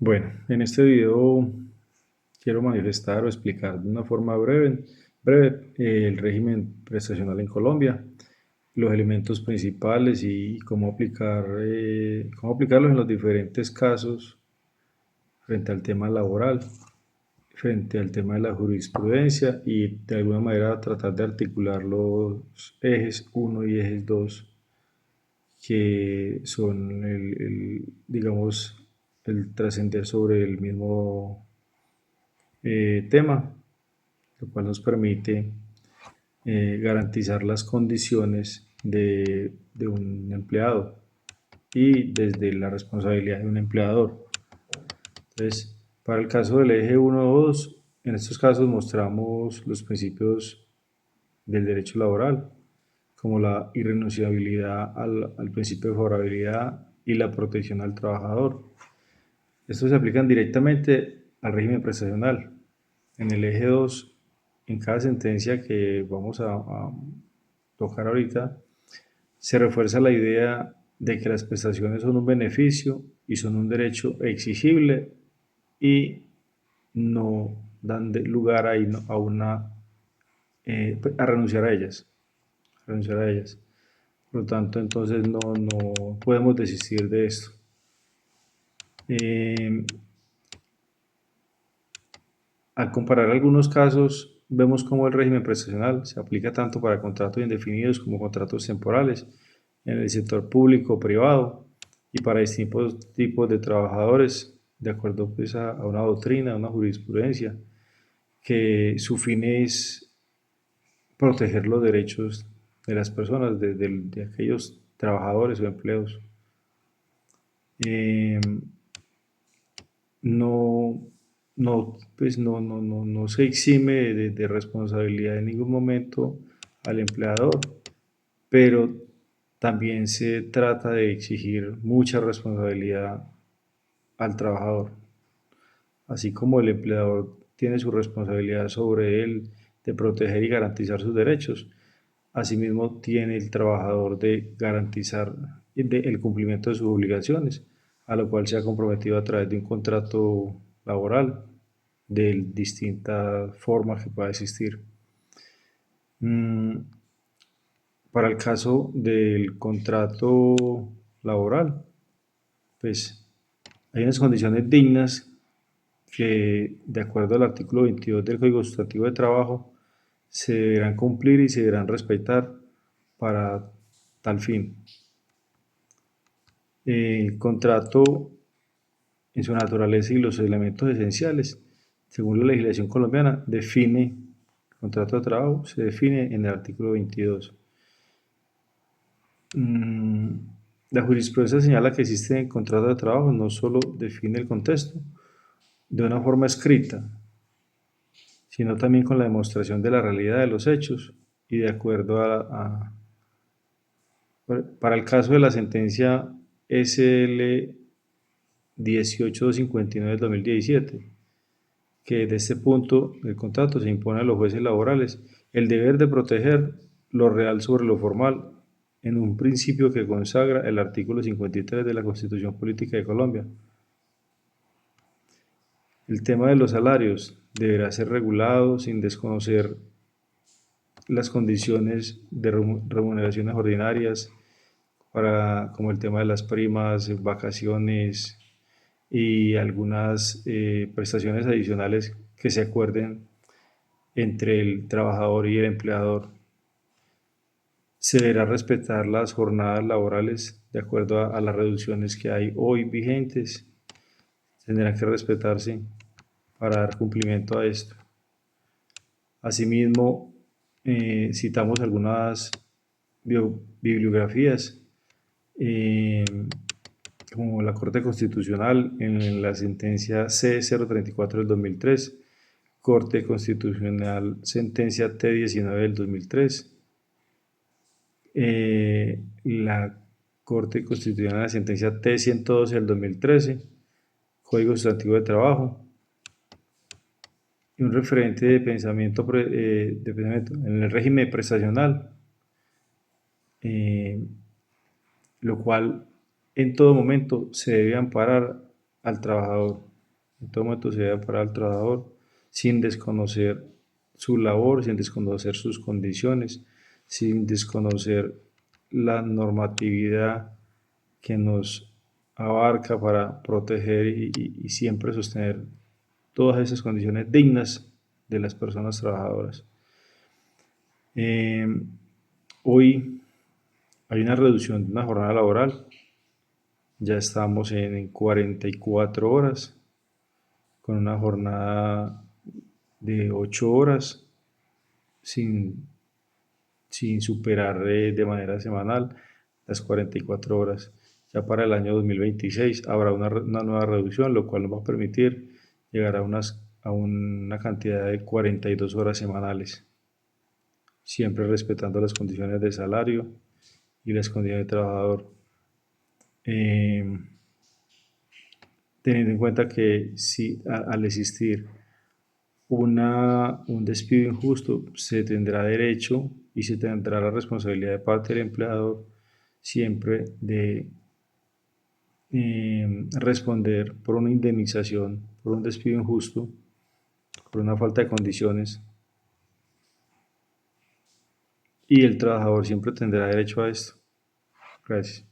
Bueno, en este video quiero manifestar o explicar de una forma breve el régimen prestacional en Colombia, los elementos principales y cómo aplicarlos en los diferentes casos frente al tema laboral, frente al tema de la jurisprudencia y de alguna manera tratar de articular los ejes uno y ejes 2 que son digamos, el trascender sobre el mismo tema, lo cual nos permite garantizar las condiciones de un empleado y desde la responsabilidad de un empleador. Entonces, para el caso del eje uno o 2, en estos casos mostramos los principios del derecho laboral, como la irrenunciabilidad al principio de favorabilidad y la protección al trabajador. Estos se aplican directamente al régimen prestacional. En el eje 2, en cada sentencia que vamos a tocar ahorita, se refuerza la idea de que las prestaciones son un beneficio y son un derecho exigible y no dan lugar a renunciar a ellas. Renunciar a ellas. Por lo tanto, entonces no podemos desistir de esto. Eh, Al comparar algunos casos, vemos cómo el régimen prestacional se aplica tanto para contratos indefinidos como contratos temporales en el sector público o privado y para distintos tipos de trabajadores, de acuerdo pues, a una doctrina, a una jurisprudencia, que su fin es proteger los derechos de las personas, de aquellos trabajadores o empleos. Eh, no, no se exime de responsabilidad en ningún momento al empleador, pero también se trata de exigir mucha responsabilidad al trabajador. Así como el empleador tiene su responsabilidad sobre él de proteger y garantizar sus derechos, asimismo tiene el trabajador de garantizar el cumplimiento de sus obligaciones, a lo cual se ha comprometido a través de un contrato laboral de distintas formas que pueda existir. Mm, para el caso del contrato laboral, pues hay unas condiciones dignas que, de acuerdo al artículo 22 del Código Sustantivo de Trabajo, se deberán cumplir y se deberán respetar para tal fin. El contrato en su naturaleza y los elementos esenciales, según la legislación colombiana, define el contrato de trabajo, se define en el artículo 22. La jurisprudencia señala que existe contrato de trabajo, no solo define el contexto de una forma escrita, sino también con la demostración de la realidad de los hechos y de acuerdo para el caso de la sentencia SL 18259 del 2017, que desde este punto del contrato se impone a los jueces laborales el deber de proteger lo real sobre lo formal en un principio que consagra el artículo 53 de la Constitución Política de Colombia. El tema de los salarios deberá ser regulado sin desconocer las condiciones de remuneraciones ordinarias, como el tema de las primas, vacaciones y algunas prestaciones adicionales que se acuerden entre el trabajador y el empleador. Se deberá respetar las jornadas laborales de acuerdo a las reducciones que hay hoy vigentes. Tendrán que respetarse para dar cumplimiento a esto. Asimismo, citamos algunas bibliografías, eh, como la Corte Constitucional en la sentencia C034 del 2003, Corte Constitucional sentencia T19 del 2003, la Corte Constitucional la sentencia T112 del 2013, Código Sustantivo de Trabajo, y un referente de pensamiento en el régimen prestacional, eh, lo cual en todo momento se debe amparar al trabajador. En todo momento se debe amparar al trabajador sin desconocer su labor, sin desconocer sus condiciones, sin desconocer la normatividad que nos abarca para proteger y siempre sostener todas esas condiciones dignas de las personas trabajadoras. Eh, Hoy hay una reducción de una jornada laboral, ya estamos en 44 horas, con una jornada de 8 horas, sin, sin superar de manera semanal las 44 horas. Ya para el año 2026 habrá una nueva reducción, lo cual nos va a permitir llegar a una cantidad de 42 horas semanales, siempre respetando las condiciones de salario y las condiciones de trabajador. Eh, Teniendo en cuenta que si al existir un despido injusto, se tendrá derecho y se tendrá la responsabilidad de parte del empleador siempre de responder por una indemnización, por un despido injusto, por una falta de condiciones, y el trabajador siempre tendrá derecho a esto. Gracias.